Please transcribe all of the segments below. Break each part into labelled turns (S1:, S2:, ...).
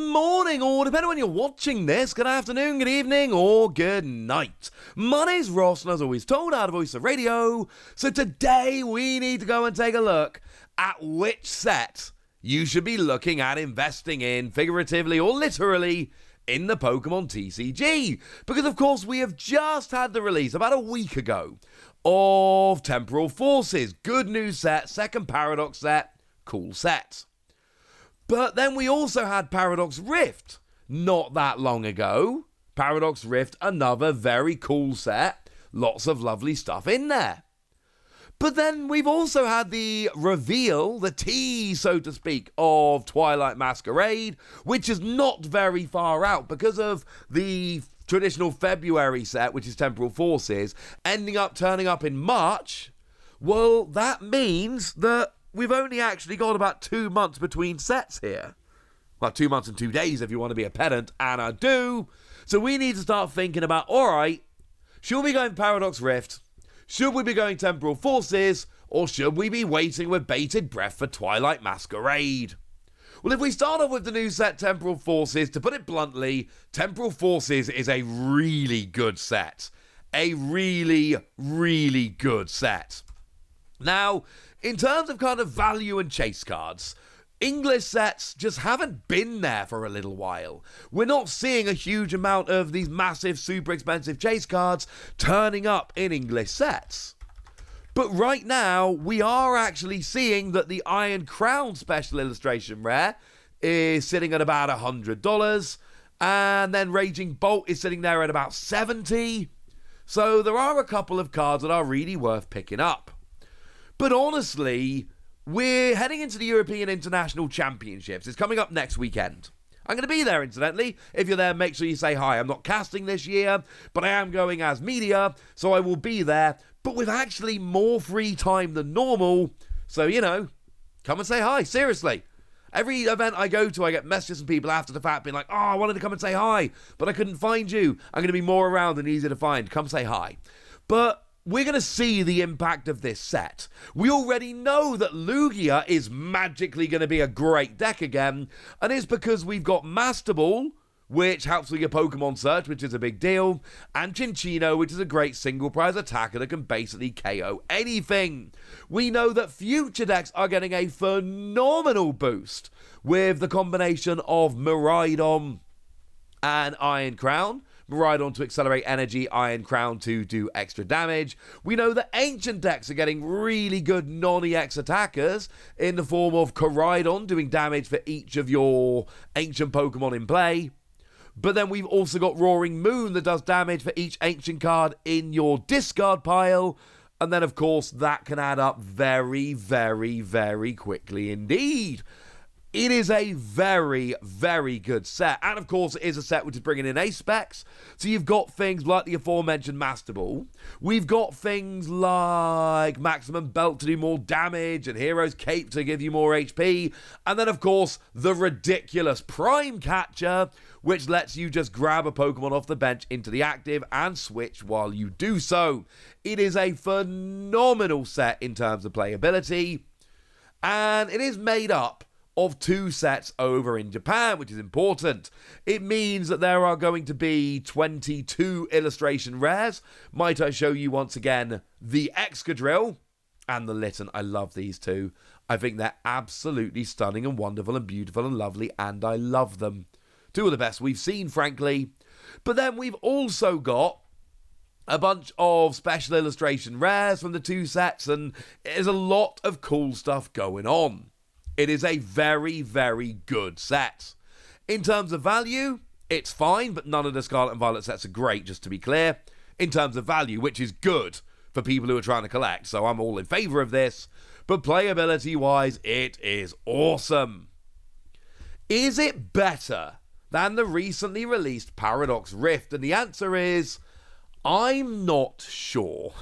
S1: morning, or depending on when you're watching this, good afternoon, good evening, or good night. My name's Ross, and as always told, out of Voice of Radio. So today we need to go and take a look at which set you should be looking at investing in, figuratively or literally, in the Pokémon TCG. Because of course we have just had the release about a week ago of Temporal Forces. Good news set, second Paradox set, cool set. But then we also had Paradox Rift not that long ago. Paradox Rift, another very cool set. Lots of lovely stuff in there. But then we've also had the reveal, the tease, so to speak, of Twilight Masquerade, which is not very far out because of the traditional February set, which is Temporal Forces, ending up turning up in March. Well, that means that we've only actually got about 2 months between sets here. Well, 2 months and 2 days if you want to be a pedant, and I do. So we need to start thinking about, alright, should we go in Paradox Rift? Should we be going Temporal Forces? Or should we be waiting with bated breath for Twilight Masquerade? Well, if we start off with the new set Temporal Forces, to put it bluntly, Temporal Forces is a really good set. A really, really good set. Now, in terms of kind of value and chase cards, English sets just haven't been there for a little while. We're not seeing a huge amount of these massive, super expensive chase cards turning up in English sets. But right now, we are actually seeing that the Iron Crown Special Illustration Rare is sitting at about $100, and then Raging Bolt is sitting there at about $70. So there are a couple of cards that are really worth picking up. But honestly, we're heading into the European International Championships. It's coming up next weekend. I'm going to be there, incidentally. If you're there, make sure you say hi. I'm not casting this year, but I am going as media, so I will be there, but with actually more free time than normal. So, you know, come and say hi. Seriously. Every event I go to, I get messages from people after the fact being like, oh, I wanted to come and say hi, but I couldn't find you. I'm going to be more around and easier to find. Come say hi. But we're going to see the impact of this set. We already know that Lugia is magically going to be a great deck again, and it's because we've got Master Ball, which helps with your Pokemon search, which is a big deal, and Cinccino, which is a great single prize attacker that can basically KO anything. We know that future decks are getting a phenomenal boost with the combination of Miraidon and Iron Crown. Miraidon to accelerate energy, Iron Crown to do extra damage. We know that ancient decks are getting really good non-EX attackers in the form of Koraidon doing damage for each of your ancient Pokemon in play. But then we've also got Roaring Moon that does damage for each ancient card in your discard pile. And then, of course, that can add up very, very, very quickly indeed. It is a very, very good set. And, of course, it is a set which is bringing in ace specs. So you've got things like the aforementioned Master Ball. We've got things like Maximum Belt to do more damage and Hero's Cape to give you more HP. And then, of course, the ridiculous Prime Catcher, which lets you just grab a Pokemon off the bench into the active and switch while you do so. It is a phenomenal set in terms of playability. And it is made up of 2 sets over in Japan, which is important. It means that there are going to be 22 illustration rares. Might I show you once again the Excadrill and the Litten. I love these two. I think they're absolutely stunning and wonderful and beautiful and lovely, and I love them. 2 of the best we've seen, frankly. But then we've also got a bunch of special illustration rares from the 2 sets, and there's a lot of cool stuff going on. It is a very, very good set. In terms of value, it's fine, but none of the Scarlet and Violet sets are great, just to be clear. In terms of value, which is good for people who are trying to collect, so I'm all in favour of this. But playability-wise, it is awesome. Is it better than the recently released Paradox Rift? And the answer is, I'm not sure.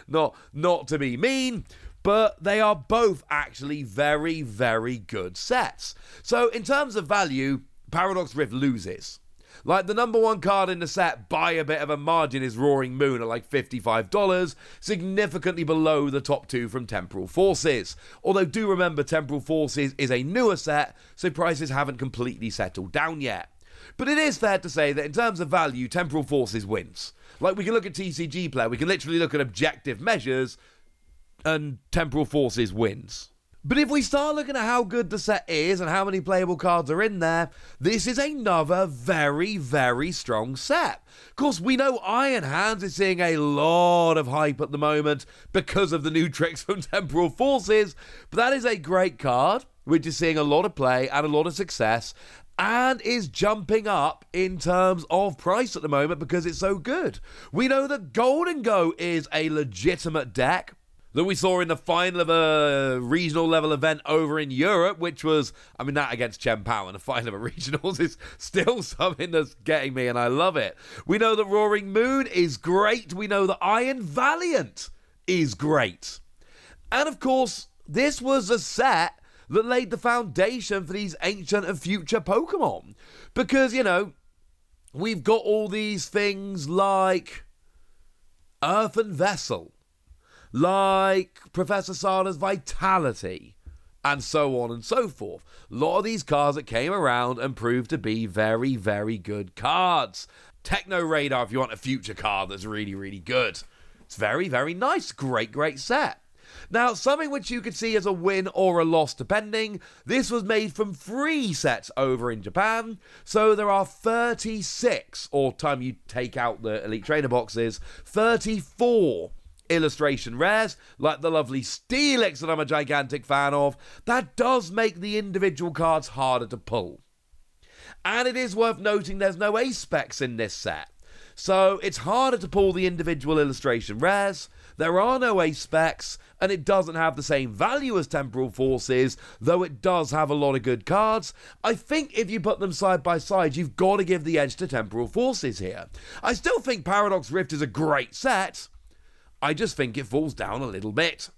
S1: Not to be mean, but they are both actually very, very good sets. So in terms of value, Paradox Rift loses. Like, the number one card in the set by a bit of a margin is Roaring Moon at like $55, significantly below the top two from Temporal Forces. Although do remember, Temporal Forces is a newer set, so prices haven't completely settled down yet. But it is fair to say that in terms of value, Temporal Forces wins. Like, we can look at TCG play, we can literally look at objective measures, and Temporal Forces wins. But if we start looking at how good the set is and how many playable cards are in there, this is another very, very strong set. Of course, we know Iron Hands is seeing a lot of hype at the moment because of the new tricks from Temporal Forces, but that is a great card, which is seeing a lot of play and a lot of success, and is jumping up in terms of price at the moment because it's so good. We know that Golden Go is a legitimate deck that we saw in the final of a regional level event over in Europe, which was, that against Chen Pao in the final of a regionals is still something that's getting me, and I love it. We know that Roaring Moon is great. We know that Iron Valiant is great. And of course, this was a set that laid the foundation for these ancient and future Pokemon. Because, we've got all these things like Earthen Vessel, like Professor Sada's Vitality, and so on and so forth. A lot of these cards that came around and proved to be very, very good cards. Techno Radar, if you want a future card that's really, really good. It's very, very nice. Great, great set. Now, something which you could see as a win or a loss depending, this was made from 3 sets over in Japan, so there are 36, or time you take out the Elite Trainer boxes, 34 illustration rares, like the lovely Steelix that I'm a gigantic fan of. That does make the individual cards harder to pull. And it is worth noting there's no ace specs in this set, so it's harder to pull the individual illustration rares. There are no ace specs, and it doesn't have the same value as Temporal Forces, though it does have a lot of good cards. I think if you put them side by side, you've got to give the edge to Temporal Forces here. I still think Paradox Rift is a great set. I just think it falls down a little bit.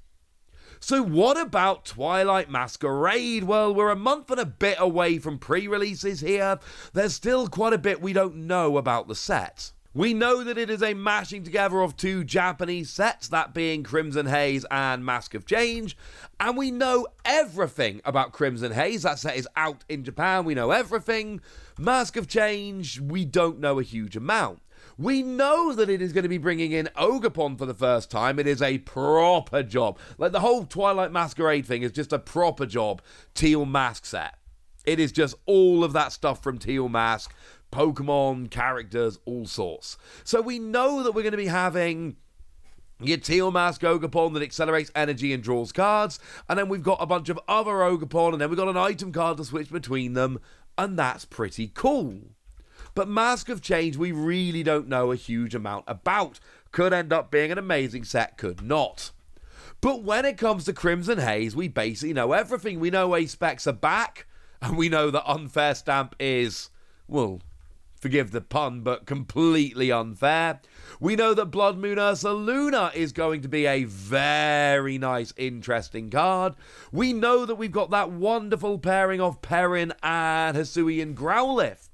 S1: So what about Twilight Masquerade? Well, we're a month and a bit away from pre-releases here. There's still quite a bit we don't know about the set. We know that it is a mashing together of 2 Japanese sets, that being Crimson Haze and Mask of Change, and we know everything about Crimson Haze. That set is out in Japan, we know everything. Mask of Change, we don't know a huge amount. We know that it is going to be bringing in Ogerpon for the first time. It is a proper job. Like, the whole Twilight Masquerade thing is just a proper job Teal Mask set. It is just all of that stuff from Teal Mask, Pokemon, characters, all sorts. So we know that we're going to be having your Teal Mask Ogerpon that accelerates energy and draws cards, and then we've got a bunch of other Ogerpon, and then we've got an item card to switch between them, and that's pretty cool. But Mask of Change, we really don't know a huge amount about. Could end up being an amazing set, could not. But when it comes to Crimson Haze, we basically know everything. We know ace specs are back, and we know that Unfair Stamp is, well, forgive the pun, but completely unfair. We know that Blood Moon Ursaluna is going to be a very nice, interesting card. We know that we've got that wonderful pairing of Perrin and Hisuian Growlithe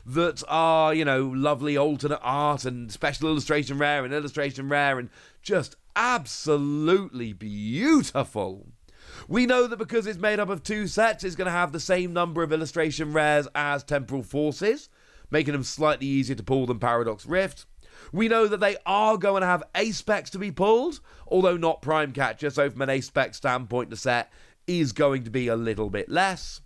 S1: that are, lovely alternate art and special illustration rare and just absolutely beautiful. We know that because it's made up of 2 sets, it's going to have the same number of illustration rares as Temporal Forces, making them slightly easier to pull than Paradox Rift. We know that they are going to have ace specs to be pulled, although not Prime Catcher, so from an ace spec standpoint, the set is going to be a little bit less.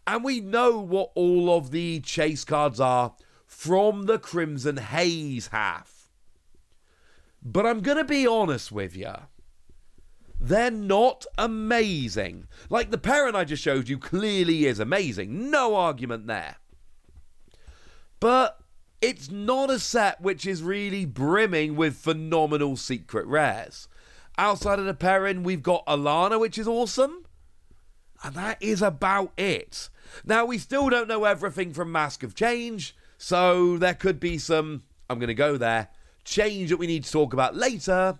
S1: And we know what all of the chase cards are from the Crimson Haze half. But I'm going to be honest with you. They're not amazing. Like, the Perrin I just showed you clearly is amazing. No argument there. But it's not a set which is really brimming with phenomenal secret rares. Outside of the Perrin, we've got Alana, which is awesome. And that is about it. Now, we still don't know everything from Mask of Change, so there could be some, I'm going to go there, change that we need to talk about later.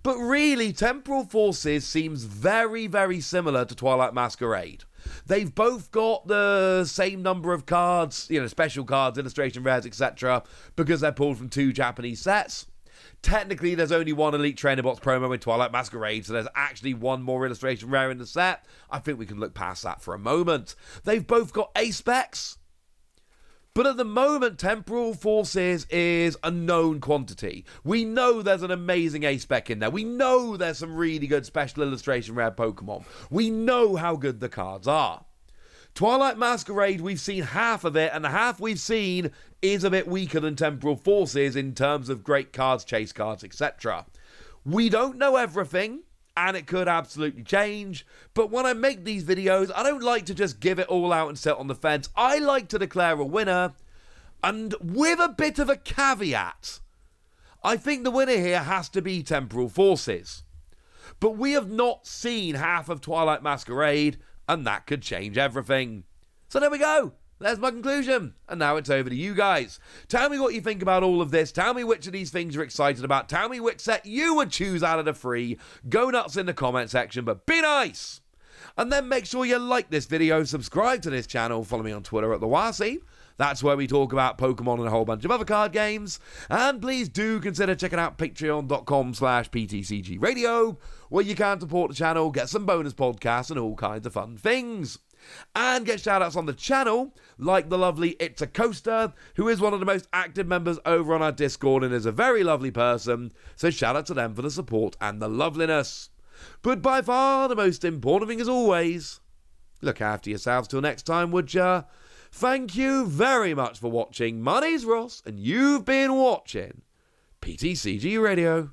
S1: But really, Temporal Forces seems very, very similar to Twilight Masquerade. They've both got the same number of cards, special cards, illustration rares, etc., because they're pulled from 2 Japanese sets. Technically, there's only 1 Elite Trainer Box promo in Twilight Masquerade, so there's actually 1 more illustration rare in the set. I think we can look past that for a moment. They've both got ace specs, but at the moment, Temporal Forces is a known quantity. We know there's an amazing ace spec in there. We know there's some really good special illustration rare Pokemon. We know how good the cards are. Twilight Masquerade, we've seen half of it, and the half we've seen is a bit weaker than Temporal Forces in terms of great cards, chase cards, etc. We don't know everything, and it could absolutely change, but when I make these videos, I don't like to just give it all out and sit on the fence. I like to declare a winner, and with a bit of a caveat. I think the winner here has to be Temporal Forces. But we have not seen half of Twilight Masquerade, and that could change everything. So there we go. There's my conclusion. And now it's over to you guys. Tell me what you think about all of this. Tell me which of these things you're excited about. Tell me which set you would choose out of the 3. Go nuts in the comment section, but be nice. And then make sure you like this video, subscribe to this channel, follow me on Twitter at @TheWasi. That's where we talk about Pokemon and a whole bunch of other card games. And please do consider checking out patreon.com/PTCG Radio, where you can support the channel, get some bonus podcasts and all kinds of fun things. And get shoutouts on the channel, like the lovely It's a Coaster, who is one of the most active members over on our Discord and is a very lovely person. So shout out to them for the support and the loveliness. But by far the most important thing as always, look after yourselves till next time, would ya? Thank you very much for watching. My name's Ross, and you've been watching PTCG Radio.